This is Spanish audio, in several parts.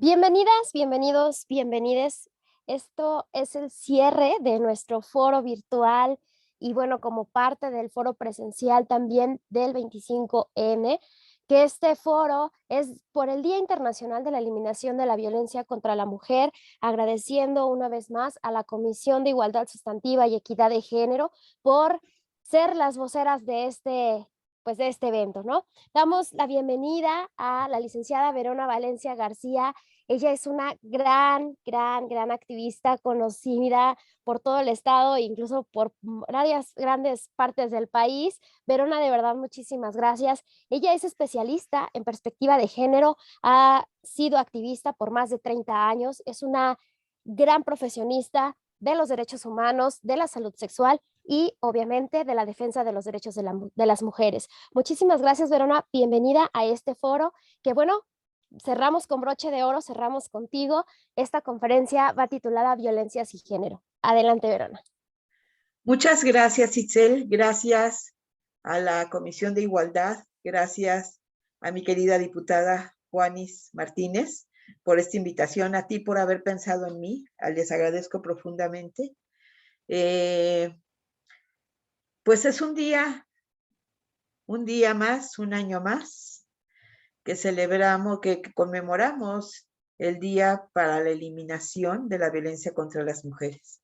Bienvenidas, bienvenidos, bienvenides. Esto es el cierre de nuestro foro virtual y bueno, como parte del foro presencial también del 25N, que este foro es por el Día Internacional de la Eliminación de la Violencia contra la Mujer, agradeciendo una vez más a la Comisión de Igualdad Sustantiva y Equidad de Género por ser las voceras de de este evento, ¿no? Damos la bienvenida a la licenciada Verona Valencia García. Ella es una gran activista conocida por todo el estado e incluso por varias grandes partes del país. Verona, de verdad, muchísimas gracias. Ella es especialista en perspectiva de género, ha sido activista por más de 30 años, es una gran profesionista de los derechos humanos, de la salud sexual y obviamente de la defensa de los derechos de las mujeres. Muchísimas gracias, Verona. Bienvenida a este foro que, bueno, cerramos con broche de oro, cerramos contigo. Esta conferencia va titulada Violencias y Género. Adelante, Verona. Muchas gracias, Itzel. Gracias a la Comisión de Igualdad. Gracias a mi querida diputada Juanis Martínez por esta invitación, a ti por haber pensado en mí. Les agradezco profundamente. Pues es un día más, un año más, que celebramos, que conmemoramos el Día para la Eliminación de la Violencia contra las Mujeres.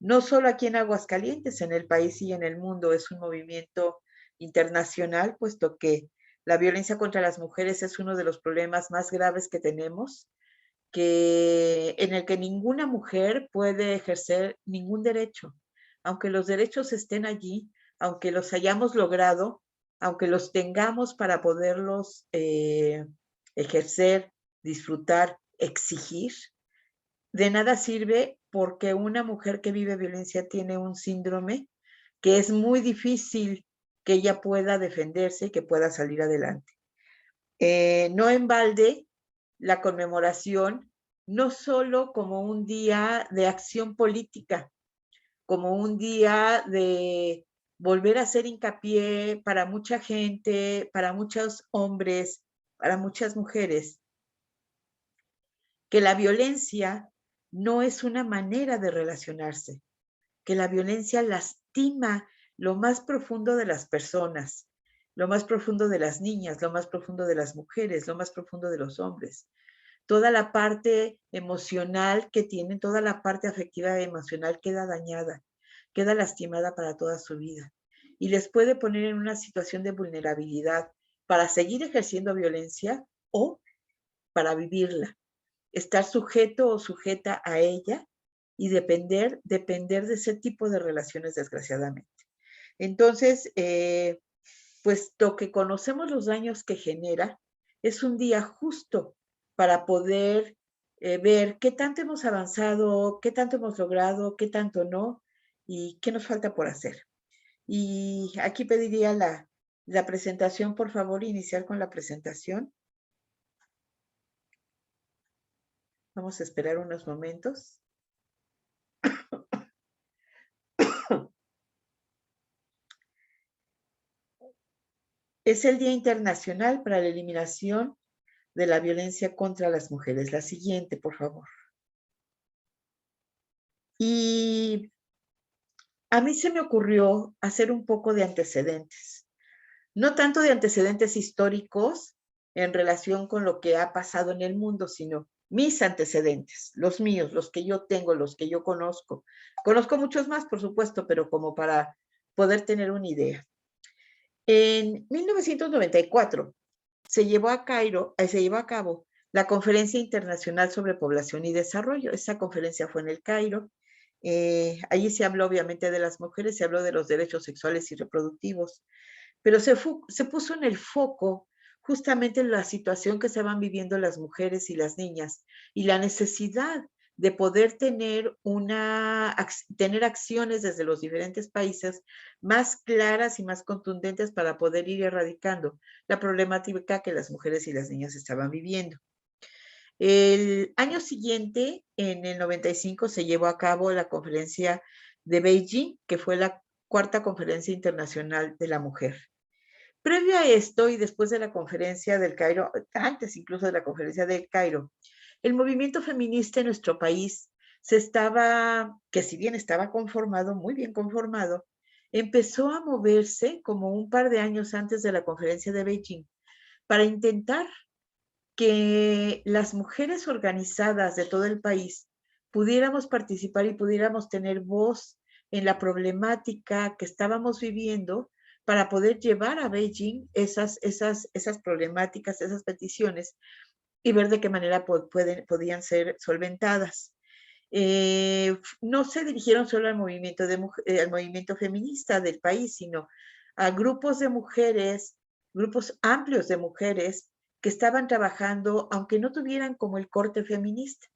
No solo aquí en Aguascalientes, en el país y en el mundo, es un movimiento internacional, puesto que la violencia contra las mujeres es uno de los problemas más graves que tenemos, en el que ninguna mujer puede ejercer ningún derecho. Aunque los derechos estén allí, aunque los hayamos logrado, aunque los tengamos para poderlos ejercer, disfrutar, exigir, de nada sirve, porque una mujer que vive violencia tiene un síndrome que es muy difícil que ella pueda defenderse y que pueda salir adelante. No en balde, la conmemoración, no solo como un día de acción política, como un día de volver a hacer hincapié para mucha gente, para muchos hombres, para muchas mujeres, que la violencia no es una manera de relacionarse, que la violencia lastima lo más profundo de las personas, lo más profundo de las niñas, lo más profundo de las mujeres, lo más profundo de los hombres. Toda la parte emocional que tienen, toda la parte afectiva y emocional queda dañada, queda lastimada para toda su vida y les puede poner en una situación de vulnerabilidad para seguir ejerciendo violencia o para vivirla, estar sujeto o sujeta a ella y depender de ese tipo de relaciones, desgraciadamente. Entonces, puesto que conocemos los daños que genera, es un día justo para poder ver qué tanto hemos avanzado, qué tanto hemos logrado, qué tanto no, y qué nos falta por hacer. Y aquí pediría la presentación, por favor, iniciar con la presentación. Vamos a esperar unos momentos. Es el Día Internacional para la Eliminación de la Violencia contra las Mujeres. La siguiente, por favor. Y a mí se me ocurrió hacer un poco de antecedentes. No tanto de antecedentes históricos en relación con lo que ha pasado en el mundo, sino mis antecedentes, los míos, los que yo tengo, los que yo conozco. Conozco muchos más, por supuesto, pero como para poder tener una idea. En 1994 se llevó a cabo la Conferencia Internacional sobre Población y Desarrollo. Esa conferencia fue en el Cairo. Allí se habló obviamente de las mujeres, se habló de los derechos sexuales y reproductivos, pero se puso en el foco justamente la situación que se van viviendo las mujeres y las niñas y la necesidad de poder tener acciones desde los diferentes países más claras y más contundentes para poder ir erradicando la problemática que las mujeres y las niñas estaban viviendo. El año siguiente, en el 95, se llevó a cabo la conferencia de Beijing, que fue la cuarta conferencia internacional de la mujer. Previo a esto y después de la conferencia del Cairo, antes incluso de la conferencia del Cairo, el movimiento feminista en nuestro país que si bien estaba conformado, muy bien conformado, empezó a moverse como un par de años antes de la conferencia de Beijing para intentar que las mujeres organizadas de todo el país pudiéramos participar y pudiéramos tener voz en la problemática que estábamos viviendo para poder llevar a Beijing esas problemáticas, esas peticiones y ver de qué manera podían ser solventadas. No se dirigieron solo al movimiento feminista del país, sino a grupos de mujeres, grupos amplios de mujeres que estaban trabajando, aunque no tuvieran como el corte feminista.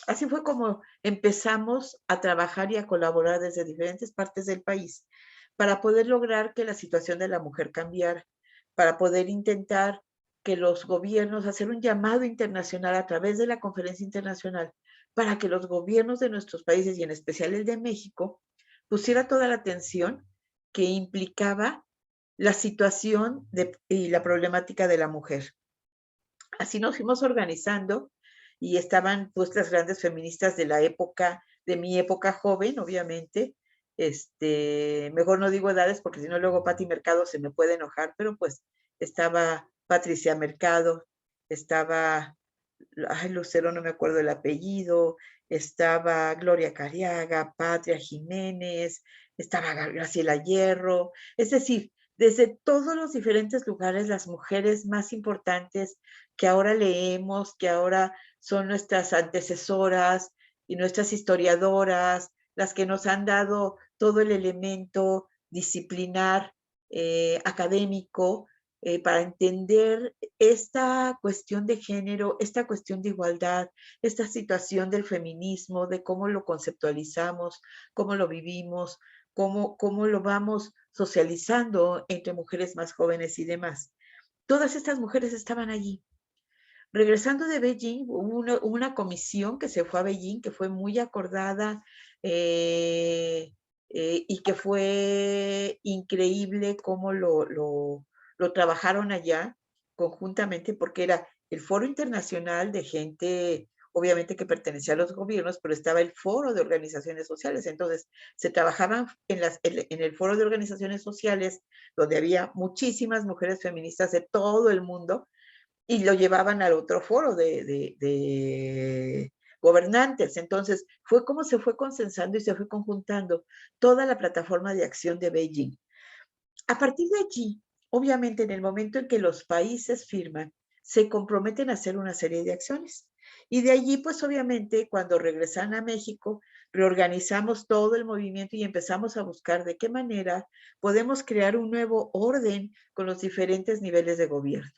Así fue como empezamos a trabajar y a colaborar desde diferentes partes del país para poder lograr que la situación de la mujer cambiara, para poder intentar que los gobiernos, hacer un llamado internacional a través de la conferencia internacional, para que los gobiernos de nuestros países, y en especial el de México, pusiera toda la atención que implicaba la situación y la problemática de la mujer. Así nos fuimos organizando y estaban pues las grandes feministas de la época, de mi época joven, obviamente. Mejor no digo edades porque si no luego Pati Mercado se me puede enojar, pero pues estaba Patricia Mercado, estaba, ay, Lucero, no me acuerdo el apellido, estaba Gloria Cariaga, Patria Jiménez, estaba Graciela Hierro, es decir, desde todos los diferentes lugares, las mujeres más importantes que ahora leemos, que ahora son nuestras antecesoras y nuestras historiadoras, las que nos han dado todo el elemento disciplinar, académico, para entender esta cuestión de género, esta cuestión de igualdad, esta situación del feminismo, de cómo lo conceptualizamos, cómo lo vivimos, cómo lo vamos socializando entre mujeres más jóvenes y demás. Todas estas mujeres estaban allí. Regresando de Beijing, hubo una comisión que se fue a Beijing, que fue muy acordada y que fue increíble cómo lo trabajaron allá conjuntamente, porque era el foro internacional de gente, obviamente que pertenecía a los gobiernos, pero estaba el foro de organizaciones sociales. Entonces, se trabajaban en el foro de organizaciones sociales, donde había muchísimas mujeres feministas de todo el mundo, y lo llevaban al otro foro de gobernantes. Entonces, fue como se fue consensando y se fue conjuntando toda la plataforma de acción de Beijing. A partir de allí, obviamente, en el momento en que los países firman, se comprometen a hacer una serie de acciones. Y de allí, pues obviamente, cuando regresan a México, reorganizamos todo el movimiento y empezamos a buscar de qué manera podemos crear un nuevo orden con los diferentes niveles de gobierno.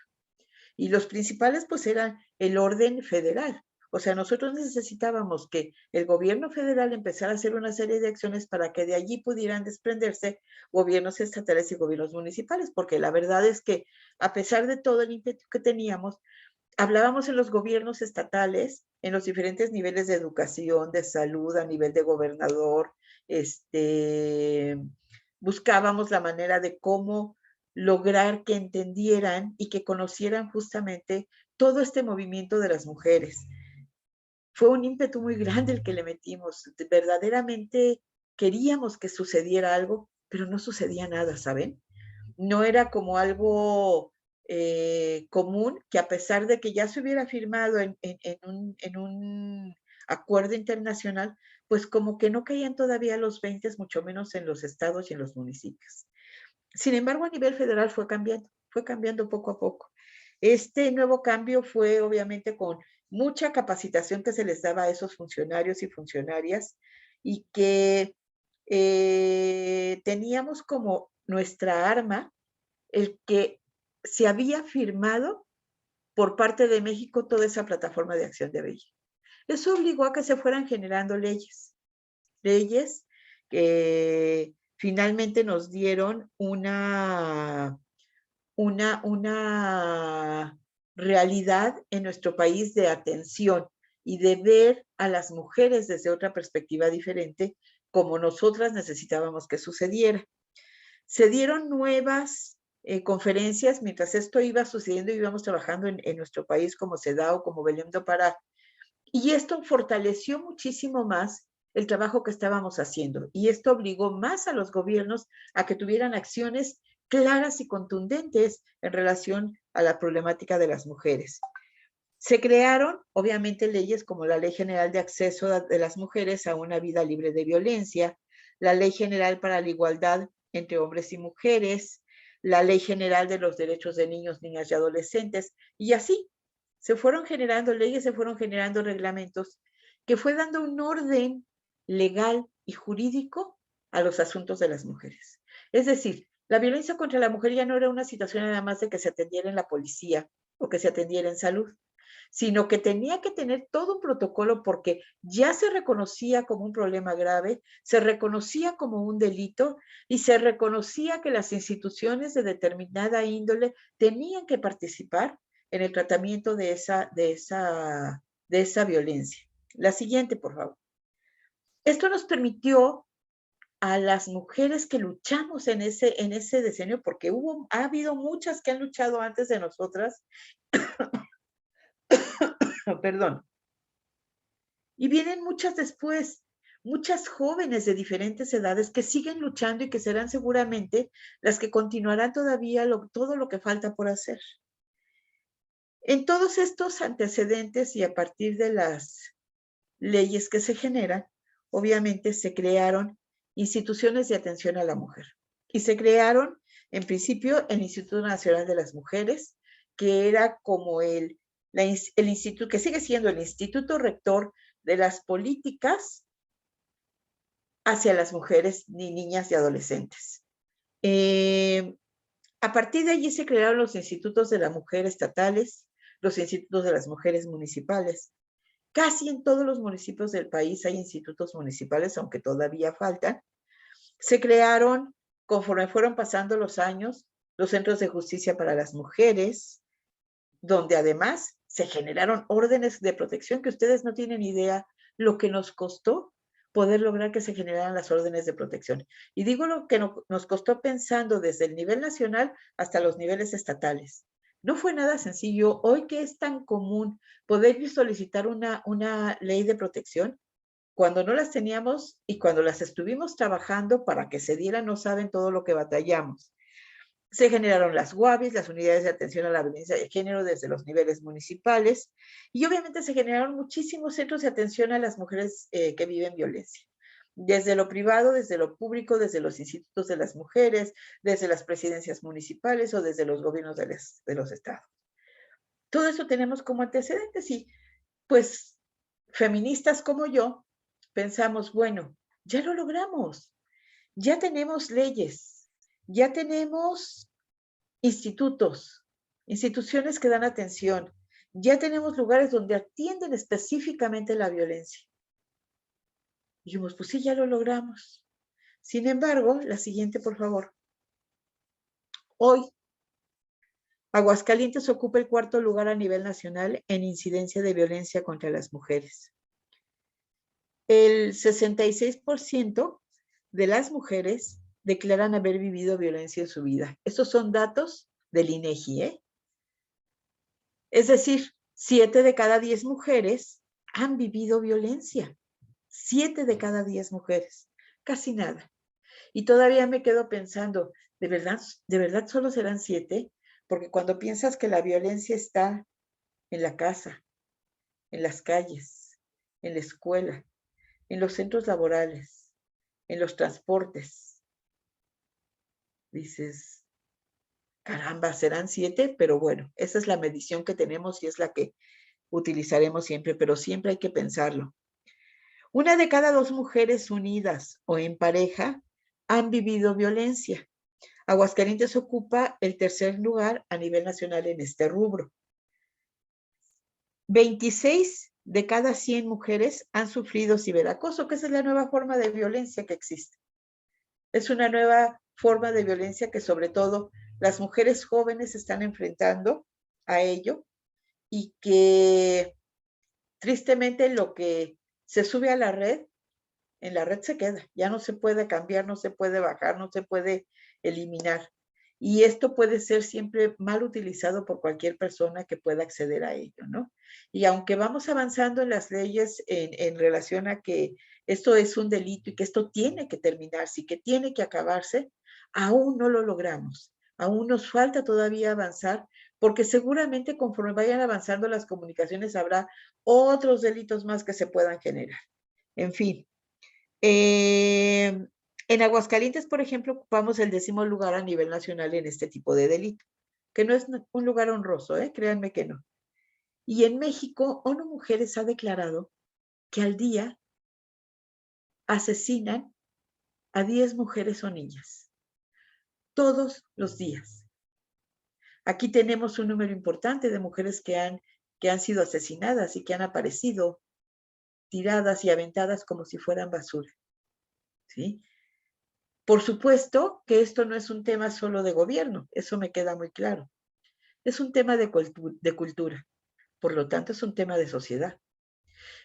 Y los principales pues eran el orden federal. O sea, nosotros necesitábamos que el gobierno federal empezara a hacer una serie de acciones para que de allí pudieran desprenderse gobiernos estatales y gobiernos municipales, porque la verdad es que a pesar de todo el ímpetu que teníamos, hablábamos en los gobiernos estatales, en los diferentes niveles de educación, de salud, a nivel de gobernador, buscábamos la manera de cómo lograr que entendieran y que conocieran justamente todo este movimiento de las mujeres. Fue un ímpetu muy grande el que le metimos. Verdaderamente queríamos que sucediera algo, pero no sucedía nada, ¿saben? No era como algo común que a pesar de que ya se hubiera firmado en un acuerdo internacional, pues como que no caían todavía los 20, mucho menos en los estados y en los municipios. Sin embargo, a nivel federal fue cambiando poco a poco. Este nuevo cambio fue obviamente con mucha capacitación que se les daba a esos funcionarios y funcionarias y que teníamos como nuestra arma el que se había firmado por parte de México toda esa plataforma de acción de Beijing. Eso obligó a que se fueran generando leyes que finalmente nos dieron una realidad en nuestro país de atención y de ver a las mujeres desde otra perspectiva diferente, como nosotras necesitábamos que sucediera. Se dieron nuevas conferencias mientras esto iba sucediendo y íbamos trabajando en nuestro país como CEDAW, como Belém do Pará. Y esto fortaleció muchísimo más el trabajo que estábamos haciendo. Y esto obligó más a los gobiernos a que tuvieran acciones claras y contundentes en relación a la problemática de las mujeres. Se crearon, obviamente, leyes como la Ley General de Acceso de las Mujeres a una Vida Libre de Violencia, la Ley General para la Igualdad entre Hombres y Mujeres, la Ley General de los Derechos de Niños, Niñas y Adolescentes, y así se fueron generando leyes, se fueron generando reglamentos que fue dando un orden legal y jurídico a los asuntos de las mujeres. Es decir, la violencia contra la mujer ya no era una situación nada más de que se atendiera en la policía o que se atendiera en salud, sino que tenía que tener todo un protocolo porque ya se reconocía como un problema grave, se reconocía como un delito y se reconocía que las instituciones de determinada índole tenían que participar en el tratamiento de esa violencia. La siguiente, por favor. Esto nos permitió a las mujeres que luchamos en ese decenio, porque ha habido muchas que han luchado antes de nosotras, perdón, y vienen muchas después, muchas jóvenes de diferentes edades que siguen luchando y que serán seguramente las que continuarán todavía todo lo que falta por hacer. En todos estos antecedentes y a partir de las leyes que se generan, obviamente se crearon instituciones de atención a la mujer. Y se crearon, en principio, el Instituto Nacional de las Mujeres, que era como el instituto, que sigue siendo el instituto rector de las políticas hacia las mujeres, niñas y adolescentes. A partir de allí se crearon los institutos de la mujer estatales, los institutos de las mujeres municipales. Casi en todos los municipios del país hay institutos municipales, aunque todavía faltan. Se crearon, conforme fueron pasando los años, los centros de justicia para las mujeres, donde además se generaron órdenes de protección que ustedes no tienen idea lo que nos costó poder lograr que se generaran las órdenes de protección. Y digo lo que nos costó pensando desde el nivel nacional hasta los niveles estatales. No fue nada sencillo. Hoy que es tan común poder solicitar una ley de protección, cuando no las teníamos y cuando las estuvimos trabajando para que se dieran, no saben todo lo que batallamos. Se generaron las UAVIs, las unidades de atención a la violencia de género desde los niveles municipales, y obviamente se generaron muchísimos centros de atención a las mujeres que viven violencia. Desde lo privado, desde lo público, desde los institutos de las mujeres, desde las presidencias municipales o desde los gobiernos de los estados. Todo eso tenemos como antecedentes y pues feministas como yo pensamos, bueno, ya lo logramos, ya tenemos leyes, ya tenemos instituciones que dan atención, ya tenemos lugares donde atienden específicamente la violencia. Y dijimos, pues sí, ya lo logramos. Sin embargo, la siguiente, por favor. Hoy, Aguascalientes ocupa el 4º lugar a nivel nacional en incidencia de violencia contra las mujeres. El 66% de las mujeres declaran haber vivido violencia en su vida. Estos son datos del INEGI, ¿eh? Es decir, 7 de cada 10 mujeres han vivido violencia. 7 de cada 10 mujeres. Casi nada. Y todavía me quedo pensando, ¿de verdad solo serán 7? Porque cuando piensas que la violencia está en la casa, en las calles, en la escuela, en los centros laborales, en los transportes, dices, caramba, serán 7, pero bueno, esa es la medición que tenemos y es la que utilizaremos siempre, pero siempre hay que pensarlo. 1 de cada 2 mujeres unidas o en pareja han vivido violencia. Aguascalientes ocupa el 3er lugar a nivel nacional en este rubro. 26 de cada 100 mujeres han sufrido ciberacoso, que esa es la nueva forma de violencia que existe. Es una nueva forma de violencia que sobre todo las mujeres jóvenes están enfrentando a ello y que tristemente lo que se sube a la red, en la red se queda, ya no se puede cambiar, no se puede bajar, no se puede eliminar. Y esto puede ser siempre mal utilizado por cualquier persona que pueda acceder a ello, ¿no? Y aunque vamos avanzando en las leyes en relación a que esto es un delito y que esto tiene que terminarse y que tiene que acabarse, aún no lo logramos. Aún nos falta todavía avanzar, porque seguramente conforme vayan avanzando las comunicaciones habrá otros delitos más que se puedan generar. En fin, en Aguascalientes, por ejemplo, ocupamos el 10º lugar a nivel nacional en este tipo de delito, que no es un lugar honroso, créanme que no. Y en México, ONU Mujeres ha declarado que al día asesinan a 10 mujeres o niñas, todos los días. Aquí tenemos un número importante de mujeres que han sido asesinadas y que han aparecido tiradas y aventadas como si fueran basura, ¿sí? Por supuesto que esto no es un tema solo de gobierno, eso me queda muy claro. Es un tema de cultura, por lo tanto es un tema de sociedad.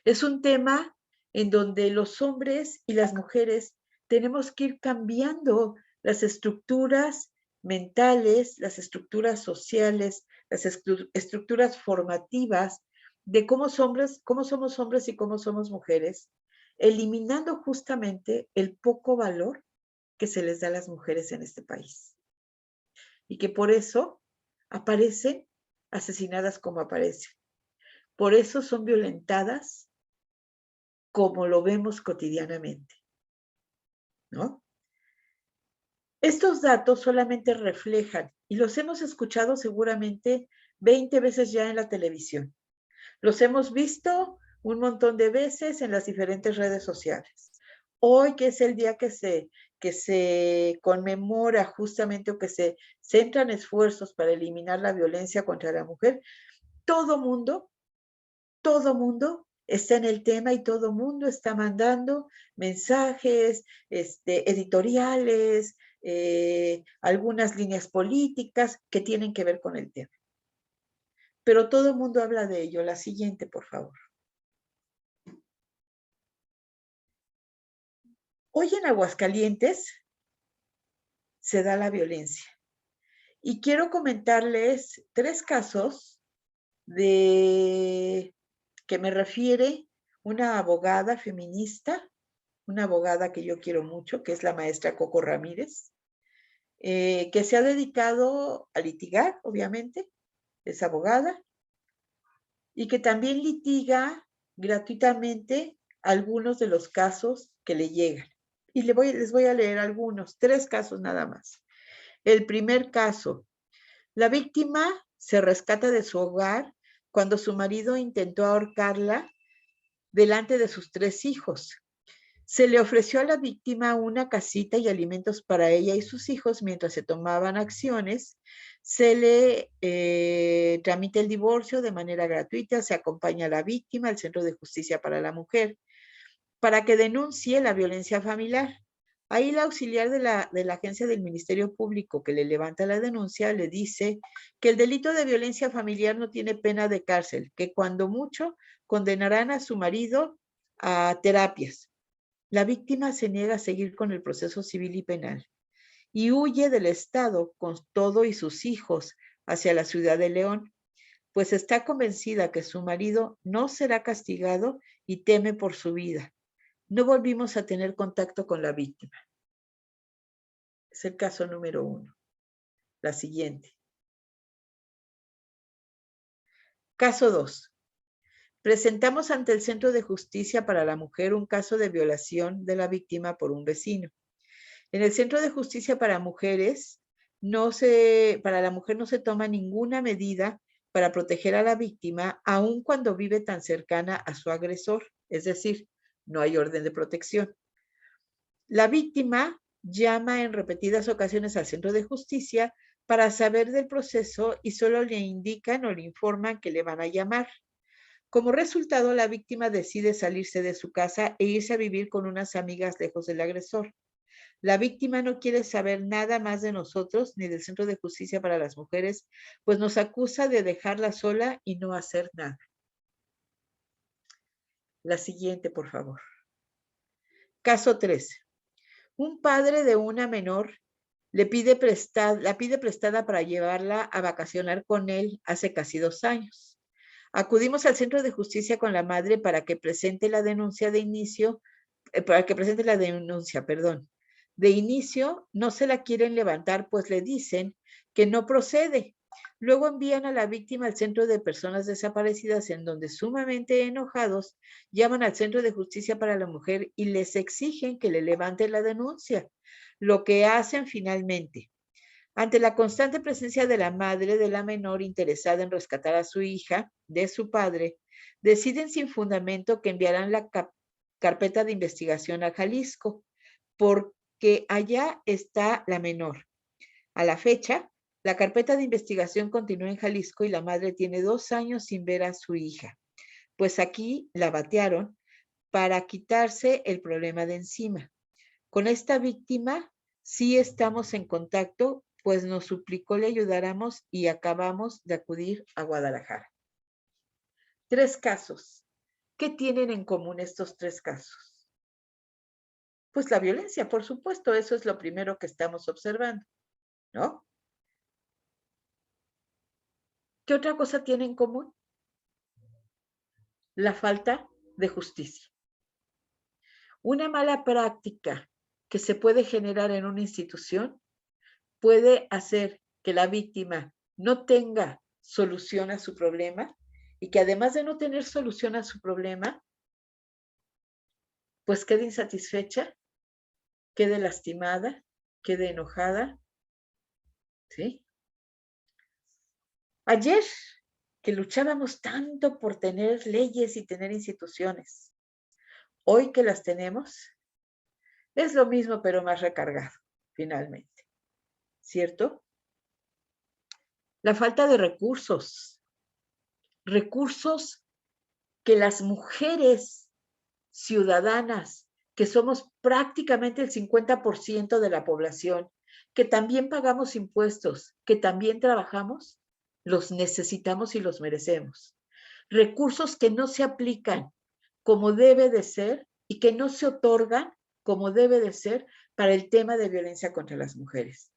Es un tema en donde los hombres y las mujeres tenemos que ir cambiando las estructuras mentales, las estructuras sociales, las estructuras formativas de cómo somos hombres y cómo somos mujeres, eliminando justamente el poco valor que se les da a las mujeres en este país. Y que por eso aparecen asesinadas como aparecen. Por eso son violentadas como lo vemos cotidianamente, ¿no? Estos datos solamente reflejan, y los hemos escuchado seguramente 20 veces ya en la televisión. Los hemos visto un montón de veces en las diferentes redes sociales. Hoy, que es el día que se conmemora justamente o que se centran esfuerzos para eliminar la violencia contra la mujer, todo mundo está en el tema y todo mundo está mandando mensajes, editoriales, algunas líneas políticas que tienen que ver con el tema. Pero todo el mundo habla de ello. La siguiente, por favor. Hoy en Aguascalientes se da la violencia. Y quiero comentarles 3 casos que me refiere una abogada feminista, una abogada que yo quiero mucho, que es la maestra Coco Ramírez, que se ha dedicado a litigar, obviamente, es abogada, y que también litiga gratuitamente algunos de los casos que le llegan. Y les voy a leer algunos, 3 casos nada más. El primer caso, la víctima se rescata de su hogar cuando su marido intentó ahorcarla delante de sus 3 hijos. Se le ofreció a la víctima una casita y alimentos para ella y sus hijos mientras se tomaban acciones. Se le tramita el divorcio de manera gratuita, se acompaña a la víctima al Centro de Justicia para la Mujer para que denuncie la violencia familiar. Ahí la auxiliar de la agencia del Ministerio Público que le levanta la denuncia le dice que el delito de violencia familiar no tiene pena de cárcel, que cuando mucho condenarán a su marido a terapias. La víctima se niega a seguir con el proceso civil y penal y huye del Estado con todo y sus hijos hacia la ciudad de León, pues está convencida que su marido no será castigado y teme por su vida. No volvimos a tener contacto con la víctima. Es el caso número 1. La siguiente. Caso 2. Presentamos ante el Centro de Justicia para la Mujer un caso de violación de la víctima por un vecino. En el Centro de Justicia para Mujeres, para la mujer no se toma ninguna medida para proteger a la víctima, aun cuando vive tan cercana a su agresor, es decir, no hay orden de protección. La víctima llama en repetidas ocasiones al Centro de Justicia para saber del proceso y solo le indican o le informan que le van a llamar. Como resultado, la víctima decide salirse de su casa e irse a vivir con unas amigas lejos del agresor. La víctima no quiere saber nada más de nosotros ni del Centro de Justicia para las Mujeres, pues nos acusa de dejarla sola y no hacer nada. La siguiente, por favor. Caso 3. Un padre de una menor la pide prestada para llevarla a vacacionar con él hace casi 2 años. Acudimos al centro de justicia con la madre para que presente la denuncia de inicio, perdón. De inicio no se la quieren levantar, pues le dicen que no procede. Luego envían a la víctima al centro de personas desaparecidas, en donde sumamente enojados llaman al centro de justicia para la mujer y les exigen que le levanten la denuncia, lo que hacen finalmente. Ante la constante presencia de la madre de la menor interesada en rescatar a su hija de su padre, deciden sin fundamento que enviarán la carpeta de investigación a Jalisco, porque allá está la menor. A la fecha, la carpeta de investigación continúa en Jalisco y la madre tiene 2 años sin ver a su hija, pues aquí la batearon para quitarse el problema de encima. Con esta víctima sí estamos en contacto, pues nos suplicó le ayudáramos y acabamos de acudir a Guadalajara. 3 casos. ¿Qué tienen en común estos 3 casos? Pues la violencia, por supuesto, eso es lo primero que estamos observando, ¿no? ¿Qué otra cosa tiene en común? La falta de justicia. Una mala práctica que se puede generar en una institución puede hacer que la víctima no tenga solución a su problema y que además de no tener solución a su problema, pues quede insatisfecha, quede lastimada, quede enojada, ¿sí? Ayer que luchábamos tanto por tener leyes y tener instituciones, hoy que las tenemos, es lo mismo pero más recargado, finalmente, ¿cierto? La falta de recursos que las mujeres ciudadanas, que somos prácticamente el 50% de la población, que también pagamos impuestos, que también trabajamos, los necesitamos y los merecemos. Recursos que no se aplican como debe de ser y que no se otorgan como debe de ser para el tema de violencia contra las mujeres.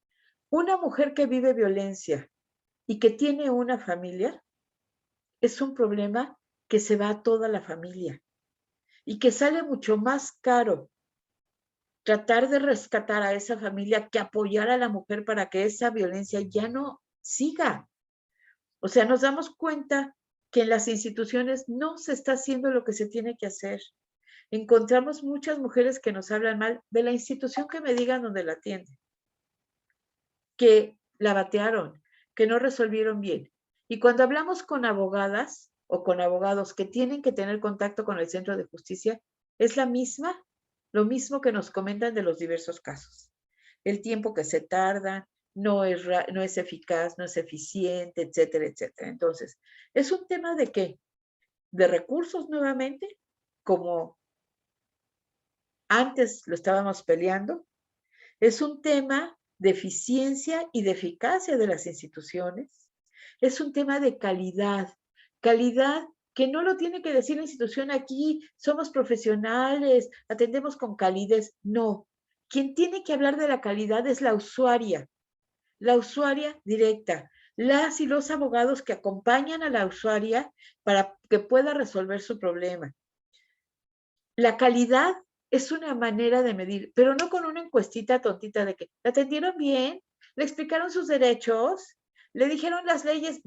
Una mujer que vive violencia y que tiene una familia es un problema que se va a toda la familia y que sale mucho más caro tratar de rescatar a esa familia que apoyar a la mujer para que esa violencia ya no siga. O sea, nos damos cuenta que en las instituciones no se está haciendo lo que se tiene que hacer. Encontramos muchas mujeres que nos hablan mal de la institución que me digan donde la atienden, que la batearon, que no resolvieron bien. Y cuando hablamos con abogadas o con abogados que tienen que tener contacto con el centro de justicia, es lo mismo que nos comentan de los diversos casos. El tiempo que se tarda, no es eficaz, no es eficiente, etcétera, etcétera. Entonces, es un tema de qué? De recursos nuevamente, como antes lo estábamos peleando. Es un tema de eficiencia y de eficacia de las instituciones. Es un tema de calidad que no lo tiene que decir la institución aquí, somos profesionales, atendemos con calidez. No, quien tiene que hablar de la calidad es la usuaria directa, las y los abogados que acompañan a la usuaria para que pueda resolver su problema. La calidad es una manera de medir, pero no con una encuestita tontita de que la atendieron bien, le explicaron sus derechos, le dijeron las leyes.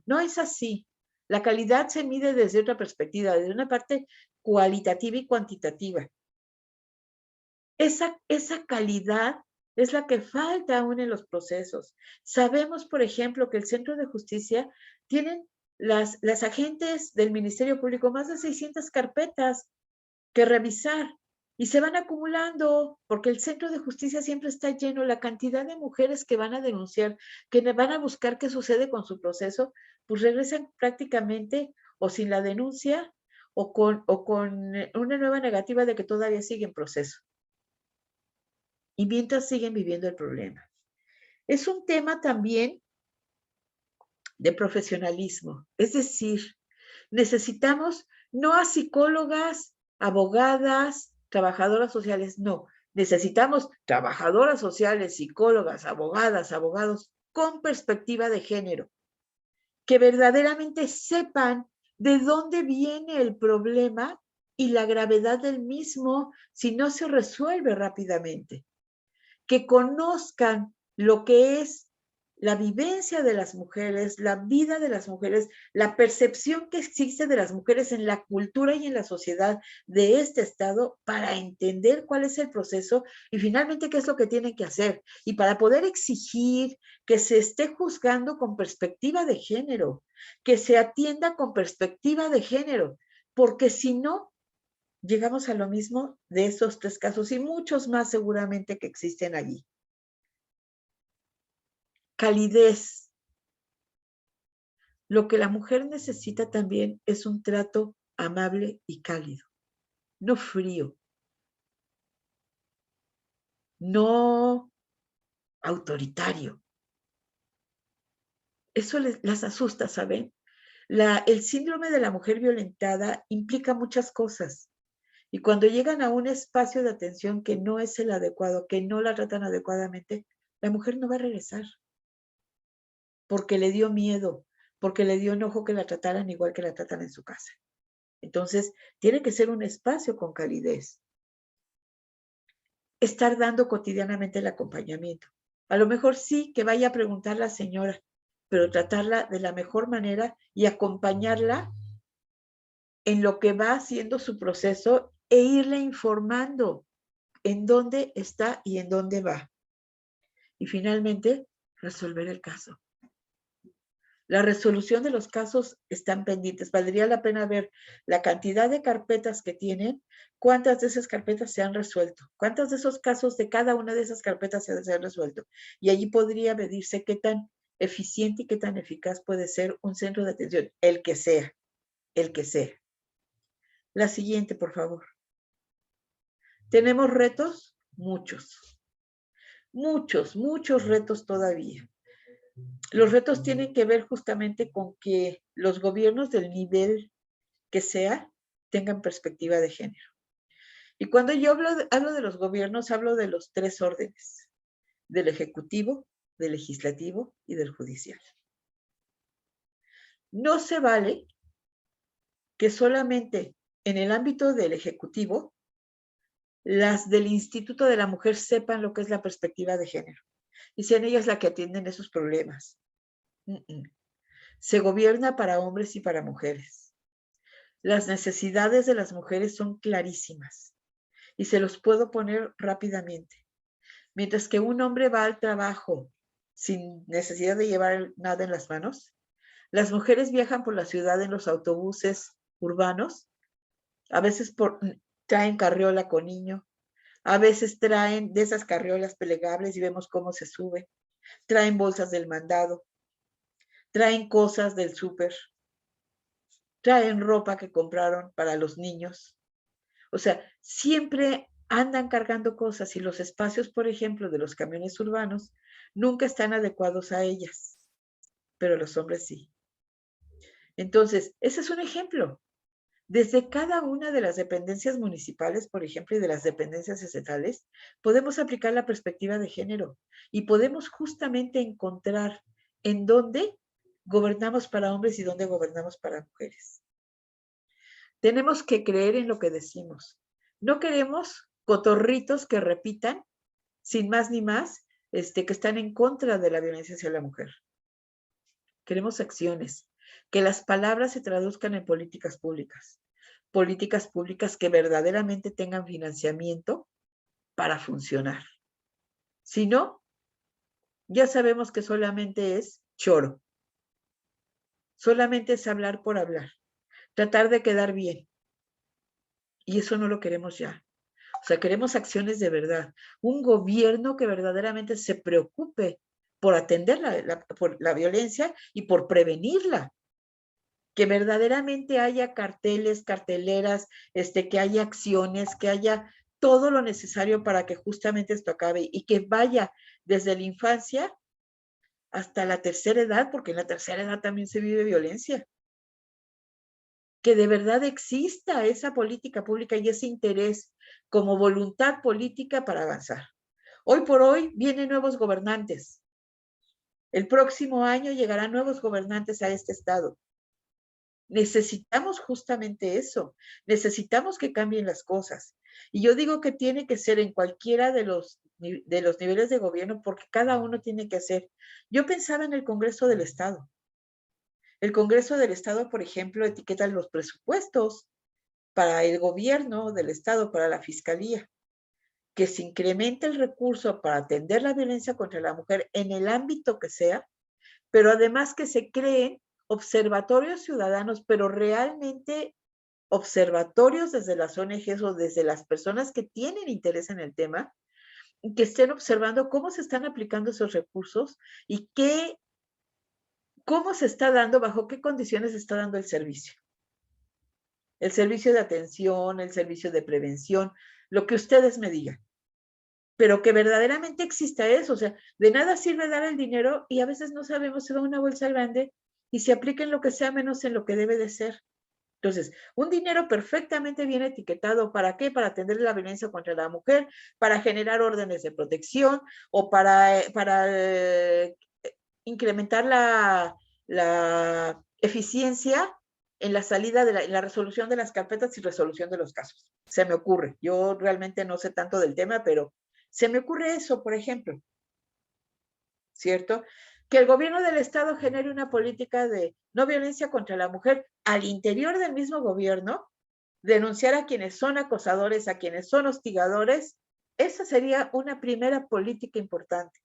No es así. La calidad se mide desde otra perspectiva, desde una parte cualitativa y cuantitativa. Esa calidad es la que falta aún en los procesos. Sabemos, por ejemplo, que el Centro de Justicia tienen las agentes del Ministerio Público más de 600 carpetas que revisar y se van acumulando porque el Centro de Justicia siempre está lleno. La cantidad de mujeres que van a denunciar, que van a buscar qué sucede con su proceso, pues regresan prácticamente o sin la denuncia o con una nueva negativa de que todavía sigue en proceso. Y mientras siguen viviendo el problema. Es un tema también de profesionalismo, es decir, necesitamos no a psicólogas, abogadas, trabajadoras sociales, no, Necesitamos trabajadoras sociales, psicólogas, abogadas, abogados con perspectiva de género, que verdaderamente sepan de dónde viene el problema y la gravedad del mismo si no se resuelve rápidamente. Que conozcan lo que es la vivencia de las mujeres, la vida de las mujeres, la percepción que existe de las mujeres en la cultura y en la sociedad de este estado para entender cuál es el proceso y finalmente qué es lo que tienen que hacer. Y para poder exigir que se esté juzgando con perspectiva de género, que se atienda con perspectiva de género, porque si no, llegamos a lo mismo de esos 3 casos y muchos más seguramente que existen allí. Calidez. Lo que la mujer necesita también es un trato amable y cálido, no frío, no autoritario. Eso las asusta, ¿saben? El síndrome de la mujer violentada implica muchas cosas. Y cuando llegan a un espacio de atención que no es el adecuado, que no la tratan adecuadamente, la mujer no va a regresar. Porque le dio miedo, porque le dio enojo que la trataran igual que la tratan en su casa. Entonces, tiene que ser un espacio con calidez. Estar dando cotidianamente el acompañamiento. A lo mejor sí que vaya a preguntar la señora, pero tratarla de la mejor manera y acompañarla en lo que va haciendo su proceso e irle informando en dónde está y en dónde va. Y finalmente, resolver el caso. La resolución de los casos están pendientes. Valdría la pena ver la cantidad de carpetas que tienen, cuántas de esas carpetas se han resuelto, cuántos de esos casos de cada una de esas carpetas se han resuelto. Y allí podría medirse qué tan eficiente y qué tan eficaz puede ser un centro de atención, el que sea, el que sea. La siguiente, por favor. ¿Tenemos retos? Muchos. Muchos retos todavía. Los retos tienen que ver justamente con que los gobiernos del nivel que sea tengan perspectiva de género. Y cuando yo hablo de los gobiernos, hablo de los 3 órdenes, del ejecutivo, del legislativo y del judicial. No se vale que solamente en el ámbito del ejecutivo las del Instituto de la Mujer sepan lo que es la perspectiva de género y sean ellas las que atienden esos problemas. Se gobierna para hombres y para mujeres. Las necesidades de las mujeres son clarísimas y se los puedo poner rápidamente. Mientras que un hombre va al trabajo sin necesidad de llevar nada en las manos, las mujeres viajan por la ciudad en los autobuses urbanos, a veces traen carriola con niño, a veces traen de esas carriolas plegables y vemos cómo se sube, traen bolsas del mandado, traen cosas del súper, traen ropa que compraron para los niños. O sea, siempre andan cargando cosas y los espacios, por ejemplo, de los camiones urbanos, nunca están adecuados a ellas, pero los hombres sí. Entonces, ese es un ejemplo. Desde cada una de las dependencias municipales, por ejemplo, y de las dependencias estatales, podemos aplicar la perspectiva de género y podemos justamente encontrar en dónde gobernamos para hombres y dónde gobernamos para mujeres. Tenemos que creer en lo que decimos. No queremos cotorritos que repitan, sin más ni más, que están en contra de la violencia hacia la mujer. Queremos acciones, que las palabras se traduzcan en políticas públicas que verdaderamente tengan financiamiento para funcionar. Si no, ya sabemos que solamente es choro. Solamente es hablar por hablar, tratar de quedar bien. Y eso no lo queremos ya. O sea, queremos acciones de verdad. Un gobierno que verdaderamente se preocupe por atender por la violencia y por prevenirla. Que verdaderamente haya carteles, carteleras, que haya acciones, que haya todo lo necesario para que justamente esto acabe y que vaya desde la infancia hasta la tercera edad, porque en la tercera edad también se vive violencia. que de verdad exista esa política pública y ese interés como voluntad política para avanzar. Hoy por hoy vienen nuevos gobernantes. El próximo año llegarán nuevos gobernantes a este estado. Necesitamos justamente eso. Necesitamos que cambien las cosas. Y yo digo que tiene que ser en cualquiera de los niveles de gobierno porque cada uno tiene que hacer. Yo pensaba en el Congreso del Estado. El Congreso del Estado, por ejemplo, etiqueta los presupuestos para el gobierno del Estado, para la Fiscalía, que se incremente el recurso para atender la violencia contra la mujer en el ámbito que sea, pero además que se creen observatorios ciudadanos, pero realmente observatorios desde las ONGs o desde las personas que tienen interés en el tema, que estén observando cómo se están aplicando esos recursos y cómo se está dando, bajo qué condiciones se está dando el servicio. El servicio de atención, el servicio de prevención, lo que ustedes me digan. Pero que verdaderamente exista eso, o sea, de nada sirve dar el dinero y a veces no sabemos, se da una bolsa grande y se aplica en lo que sea menos en lo que debe de ser. Entonces, un dinero perfectamente bien etiquetado, ¿para qué? Para atender la violencia contra la mujer, para generar órdenes de protección o para incrementar la eficiencia en la salida en la resolución de las carpetas y resolución de los casos. Se me ocurre. Yo realmente no sé tanto del tema, pero se me ocurre eso, por ejemplo, ¿cierto? Que el gobierno del Estado genere una política de no violencia contra la mujer al interior del mismo gobierno, denunciar a quienes son acosadores, a quienes son hostigadores, esa sería una primera política importante.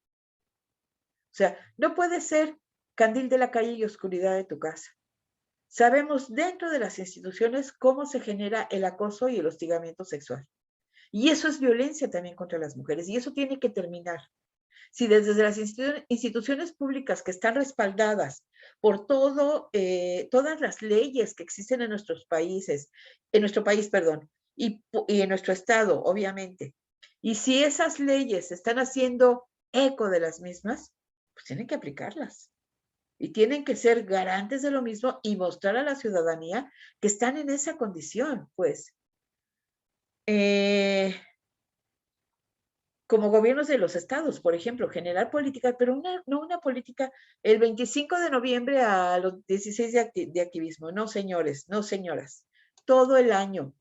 O sea, no puede ser candil de la calle y oscuridad de tu casa. Sabemos dentro de las instituciones cómo se genera el acoso y el hostigamiento sexual. Y eso es violencia también contra las mujeres y eso tiene que terminar. Si desde las instituciones públicas que están respaldadas por todas las leyes que existen en nuestros países, en nuestro país, perdón, y en nuestro estado, obviamente, y si esas leyes están haciendo eco de las mismas, pues tienen que aplicarlas. Y tienen que ser garantes de lo mismo y mostrar a la ciudadanía que están en esa condición, pues. Como gobiernos de los estados, por ejemplo, generar políticas, pero no una política el 25 de noviembre a los 16 de activismo. No, señores, no, señoras. Todo el año,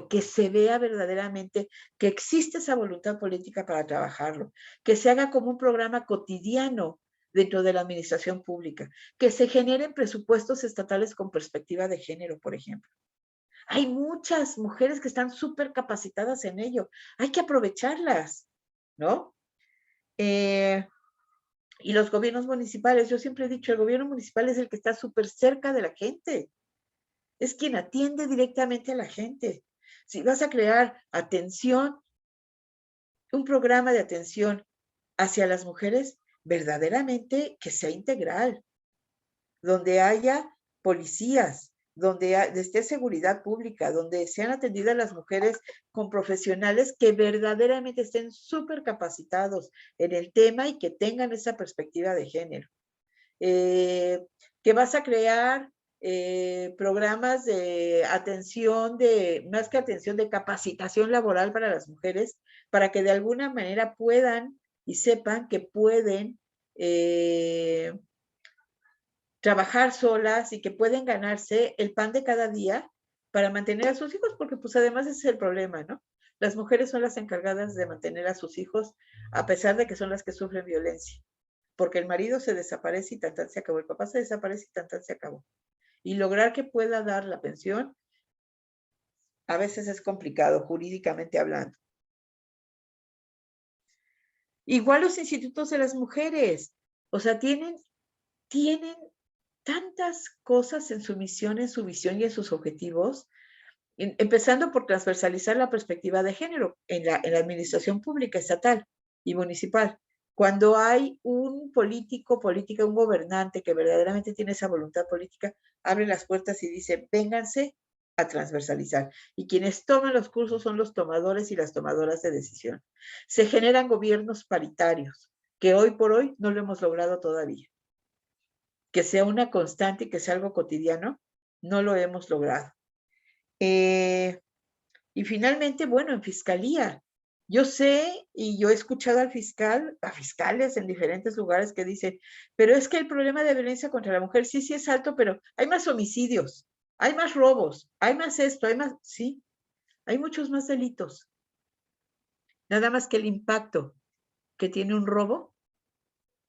que se vea verdaderamente que existe esa voluntad política para trabajarlo, que se haga como un programa cotidiano dentro de la administración pública, que se generen presupuestos estatales con perspectiva de género, por ejemplo. Hay muchas mujeres que están súper capacitadas en ello. Hay que aprovecharlas, ¿no? Y los gobiernos municipales, yo siempre he dicho, el gobierno municipal es el que está súper cerca de la gente. Es quien atiende directamente a la gente. Si vas a crear atención, un programa de atención hacia las mujeres, verdaderamente que sea integral, donde haya policías, donde esté seguridad pública, donde sean atendidas las mujeres con profesionales que verdaderamente estén súper capacitados en el tema y que tengan esa perspectiva de género. Que vas a crear programas de atención, más que atención, de capacitación laboral para las mujeres, para que de alguna manera puedan y sepan que pueden trabajar solas y que pueden ganarse el pan de cada día para mantener a sus hijos, porque pues además ese es el problema, ¿no? Las mujeres son las encargadas de mantener a sus hijos, a pesar de que son las que sufren violencia, porque el marido se desaparece y tan se acabó, el papá se desaparece y tan se acabó. Y lograr que pueda dar la pensión a veces es complicado, jurídicamente hablando. Igual los institutos de las mujeres, o sea, tienen tantas cosas en su misión, en su visión y en sus objetivos, empezando por transversalizar la perspectiva de género en la administración pública, estatal y municipal. Cuando hay un política, un gobernante que verdaderamente tiene esa voluntad política, abre las puertas y dice, vénganse a transversalizar. Y quienes toman los cursos son los tomadores y las tomadoras de decisión. Se generan gobiernos paritarios, que hoy por hoy no lo hemos logrado todavía. Que sea una constante y que sea algo cotidiano, no lo hemos logrado. Y finalmente, bueno, en fiscalía, yo sé y yo he escuchado al fiscal, a fiscales en diferentes lugares que dicen, pero es que el problema de violencia contra la mujer sí, sí es alto, pero hay más homicidios, hay más robos, hay más esto, hay más, sí, hay muchos más delitos. Nada más que el impacto que tiene un robo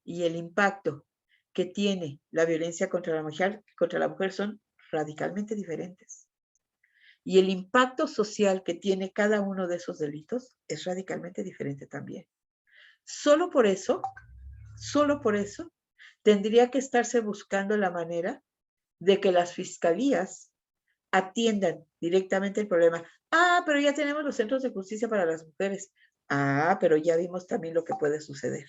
y el impacto que tiene la violencia contra la mujer son radicalmente diferentes. Y el impacto social que tiene cada uno de esos delitos es radicalmente diferente también. Solo por eso, tendría que estarse buscando la manera de que las fiscalías atiendan directamente el problema. Ah, pero ya tenemos los centros de justicia para las mujeres. Ah, pero ya vimos también lo que puede suceder.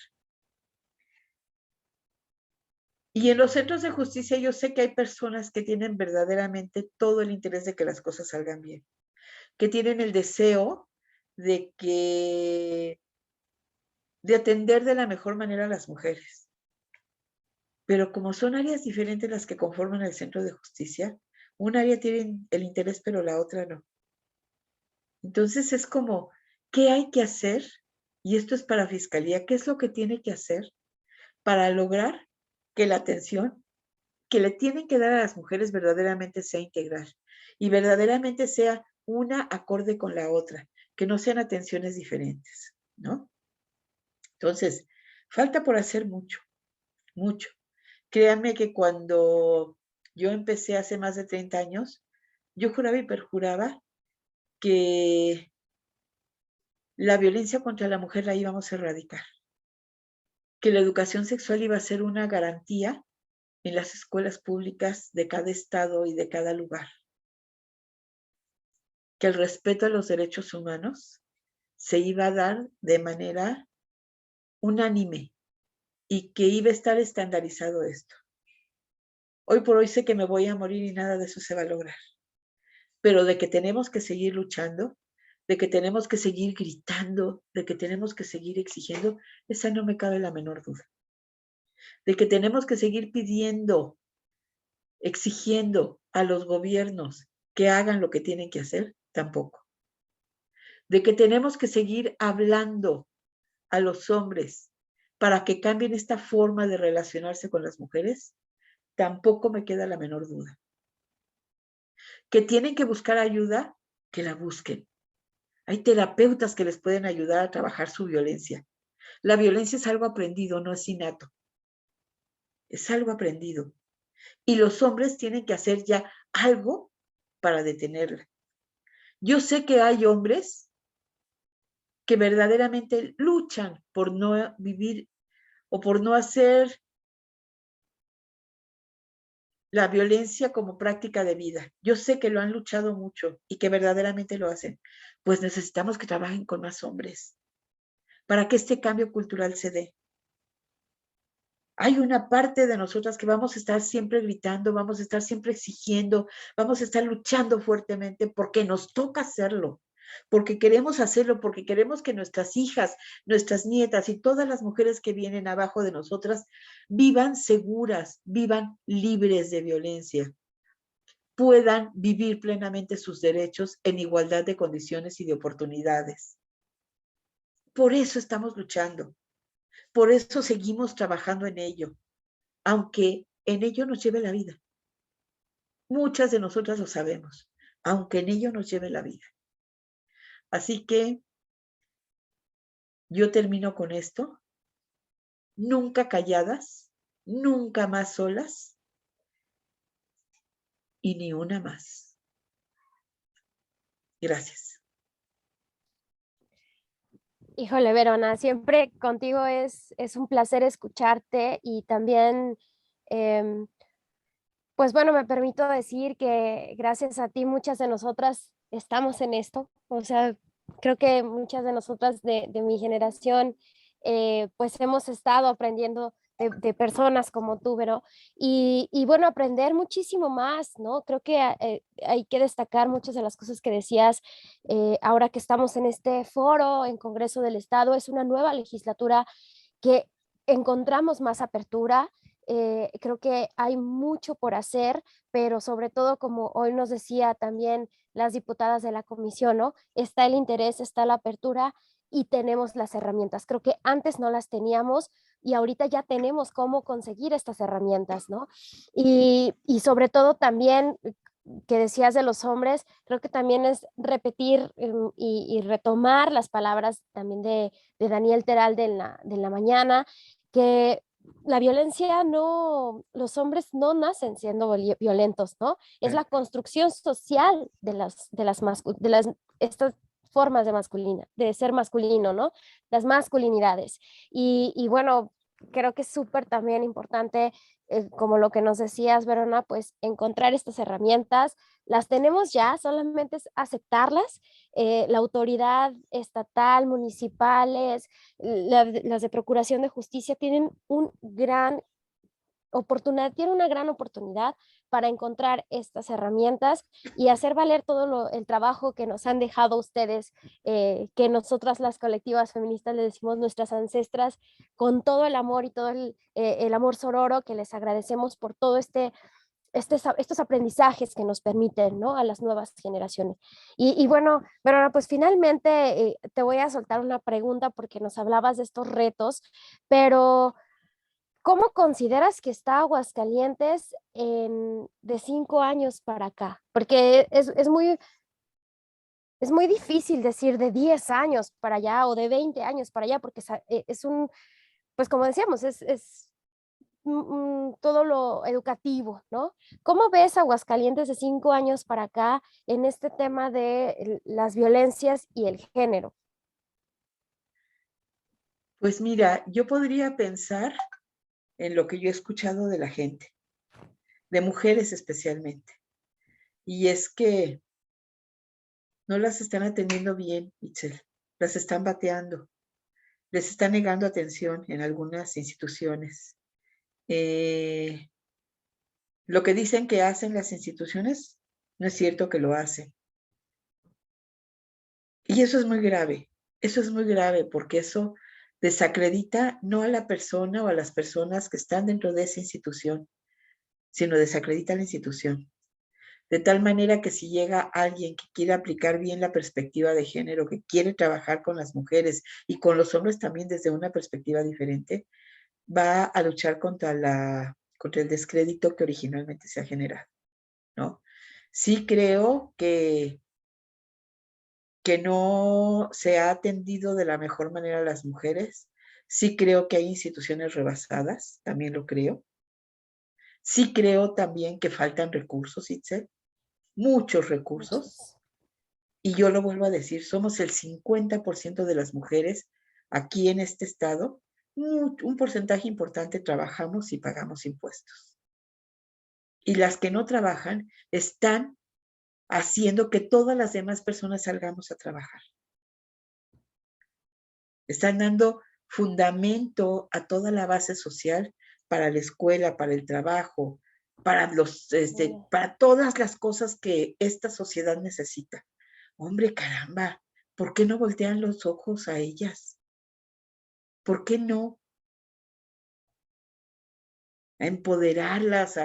Y en los centros de justicia yo sé que hay personas que tienen verdaderamente todo el interés de que las cosas salgan bien, que tienen el deseo de atender de la mejor manera a las mujeres. Pero como son áreas diferentes las que conforman el centro de justicia, un área tiene el interés, pero la otra no. Entonces es como, ¿qué hay que hacer? Y esto es para fiscalía, ¿qué es lo que tiene que hacer para lograr que la atención que le tienen que dar a las mujeres verdaderamente sea integral y verdaderamente sea una acorde con la otra, que no sean atenciones diferentes, ¿no? Entonces, falta por hacer mucho, mucho. Créanme que cuando yo empecé hace más de 30 años, yo juraba y perjuraba que la violencia contra la mujer la íbamos a erradicar, que la educación sexual iba a ser una garantía en las escuelas públicas de cada estado y de cada lugar, que el respeto a los derechos humanos se iba a dar de manera unánime y que iba a estar estandarizado esto. Hoy por hoy sé que me voy a morir y nada de eso se va a lograr, pero de que tenemos que seguir luchando, de que tenemos que seguir gritando, de que tenemos que seguir exigiendo, esa no me cabe la menor duda. De que tenemos que seguir pidiendo, exigiendo a los gobiernos que hagan lo que tienen que hacer, tampoco. De que tenemos que seguir hablando a los hombres para que cambien esta forma de relacionarse con las mujeres, tampoco me queda la menor duda. Que tienen que buscar ayuda, que la busquen. Hay terapeutas que les pueden ayudar a trabajar su violencia. La violencia es algo aprendido, no es innato. Es algo aprendido. Y los hombres tienen que hacer ya algo para detenerla. Yo sé que hay hombres que verdaderamente luchan por no vivir o por no hacer la violencia como práctica de vida. Yo sé que lo han luchado mucho y que verdaderamente lo hacen. Pues necesitamos que trabajen con más hombres para que este cambio cultural se dé. Hay una parte de nosotras que vamos a estar siempre gritando, vamos a estar siempre exigiendo, vamos a estar luchando fuertemente porque nos toca hacerlo, porque queremos hacerlo, porque queremos que nuestras hijas, nuestras nietas y todas las mujeres que vienen abajo de nosotras vivan seguras, vivan libres de violencia, puedan vivir plenamente sus derechos en igualdad de condiciones y de oportunidades. Por eso estamos luchando. Por eso seguimos trabajando en ello, aunque en ello nos lleve la vida. Muchas de nosotras lo sabemos, aunque en ello nos lleve la vida. Así que yo termino con esto. Nunca calladas, nunca más solas y ni una más. Gracias. Híjole, Verona, siempre contigo es un placer escucharte y también, em, pues bueno, me permito decir que gracias a ti muchas de nosotras estamos en esto. O sea, creo que muchas de nosotras de mi generación, pues hemos estado aprendiendo de personas como tú, Vero, y bueno, aprender muchísimo más, ¿no? Creo que hay que destacar muchas de las cosas que decías ahora que estamos en este foro en Congreso del Estado. Es una nueva legislatura que encontramos más apertura. Creo que hay mucho por hacer, pero sobre todo, como hoy nos decía también las diputadas de la comisión, ¿no? Está el interés, está la apertura y tenemos las herramientas. Creo que antes no las teníamos y ahorita ya tenemos cómo conseguir estas herramientas, ¿no? Y sobre todo también que decías de los hombres, creo que también es repetir y retomar las palabras también de Daniel Teral de la mañana, que la violencia no, los hombres no nacen siendo violentos, ¿no? Es la construcción social de las estas formas de masculina, de ser masculino, ¿no? Las masculinidades. Y bueno, creo que es súper también importante, como lo que nos decías, Verona, pues encontrar estas herramientas. Las tenemos ya, solamente es aceptarlas. La autoridad estatal, municipales, las de Procuración de Justicia tienen tienen una gran oportunidad para encontrar estas herramientas y hacer valer el trabajo que nos han dejado ustedes, que nosotras las colectivas feministas le decimos nuestras ancestras, con todo el amor y todo el amor sororo, que les agradecemos por todo estos aprendizajes que nos permiten, ¿no? A las nuevas generaciones. Y bueno, Verona, pues finalmente te voy a soltar una pregunta porque nos hablabas de estos retos, pero ¿cómo consideras que está Aguascalientes de 5 años para acá? Porque es muy difícil decir de 10 años para allá o de 20 años para allá, porque es pues como decíamos, es todo lo educativo, ¿no? ¿Cómo ves Aguascalientes de 5 años para acá en este tema de las violencias y el género? Pues mira, yo podría pensar en lo que yo he escuchado de la gente, de mujeres especialmente, y es que no las están atendiendo bien, Itzel, las están bateando, les están negando atención en algunas instituciones. Eh, lo que dicen que hacen las instituciones, no es cierto que lo hacen. Y eso es muy grave porque eso desacredita no a la persona o a las personas que están dentro de esa institución, sino desacredita a la institución. De tal manera que si llega alguien que quiere aplicar bien la perspectiva de género, que quiere trabajar con las mujeres y con los hombres también desde una perspectiva diferente, va a luchar contra el descrédito que originalmente se ha generado, ¿no? Sí creo que no se ha atendido de la mejor manera a las mujeres. Sí creo que hay instituciones rebasadas, también lo creo. Sí creo también que faltan recursos, Itzel, muchos recursos. Muchos. Y yo lo vuelvo a decir, somos el 50% de las mujeres aquí en este estado. Un porcentaje importante trabajamos y pagamos impuestos. Y las que no trabajan están haciendo que todas las demás personas salgamos a trabajar. Están dando fundamento a toda la base social para la escuela, para el trabajo, para todas las cosas que esta sociedad necesita. Hombre, caramba, ¿por qué no voltean los ojos a ellas? ¿Por qué no? A empoderarlas,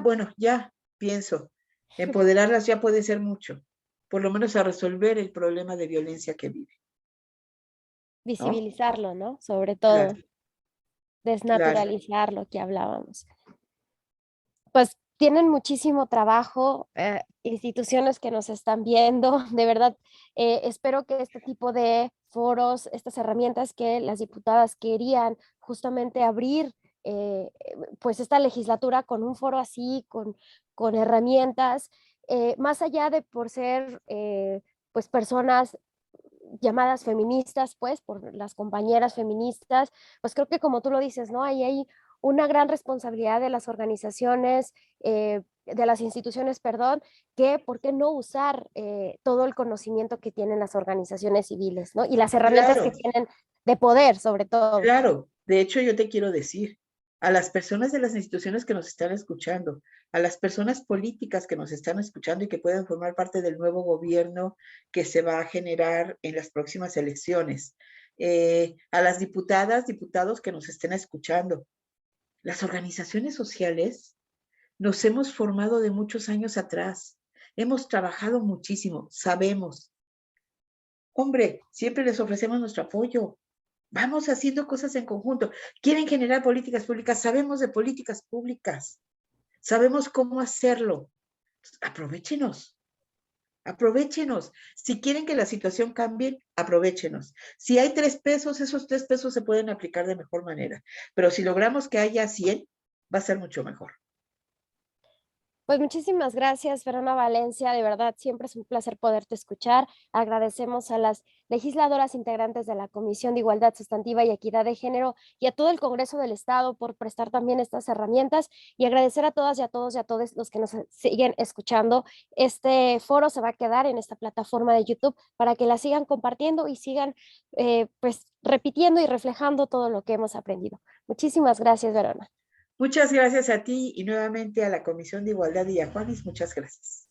bueno, ya pienso, empoderarlas ya puede ser mucho, por lo menos a resolver el problema de violencia que vive, ¿no? Visibilizarlo, ¿no? Sobre Claro, todo, claro. desnaturalizar lo que hablábamos. Pues tienen muchísimo trabajo, instituciones que nos están viendo, de verdad, espero que este tipo de foros, estas herramientas que las diputadas querían justamente abrir, pues esta legislatura con un foro así, con herramientas, más allá de por ser pues personas llamadas feministas, pues, por las compañeras feministas, pues creo que como tú lo dices, ¿no? Ahí hay una gran responsabilidad de las organizaciones, de las instituciones, perdón, que por qué no usar todo el conocimiento que tienen las organizaciones civiles, ¿no? Y las herramientas que Claro, tienen de poder, sobre todo. claro. De hecho, yo te quiero decir, a las personas de las instituciones que nos están escuchando, a las personas políticas que nos están escuchando y que pueden formar parte del nuevo gobierno que se va a generar en las próximas elecciones, a las diputadas, diputados que nos estén escuchando, Las organizaciones sociales nos hemos formado de muchos años atrás. Hemos trabajado muchísimo, sabemos. Hombre, siempre les ofrecemos nuestro apoyo. Vamos haciendo cosas en conjunto. Quieren generar políticas públicas, sabemos de políticas públicas. Sabemos cómo hacerlo. Aprovéchenos. Aprovéchenos. Si quieren que la situación cambie, aprovéchenos. Si hay 3 pesos, esos 3 pesos se pueden aplicar de mejor manera. Pero si logramos que haya 100, va a ser mucho mejor. Pues muchísimas gracias, Verona Valencia. De verdad, siempre es un placer poderte escuchar. Agradecemos a las legisladoras integrantes de la Comisión de Igualdad Sustantiva y Equidad de Género y a todo el Congreso del Estado por prestar también estas herramientas y agradecer a todas y a todos y a todos los que nos siguen escuchando. Este foro se va a quedar en esta plataforma de YouTube para que la sigan compartiendo y sigan pues repitiendo y reflejando todo lo que hemos aprendido. Muchísimas gracias, Verona. Muchas gracias a ti y nuevamente a la Comisión de Igualdad y a Juanis, muchas gracias.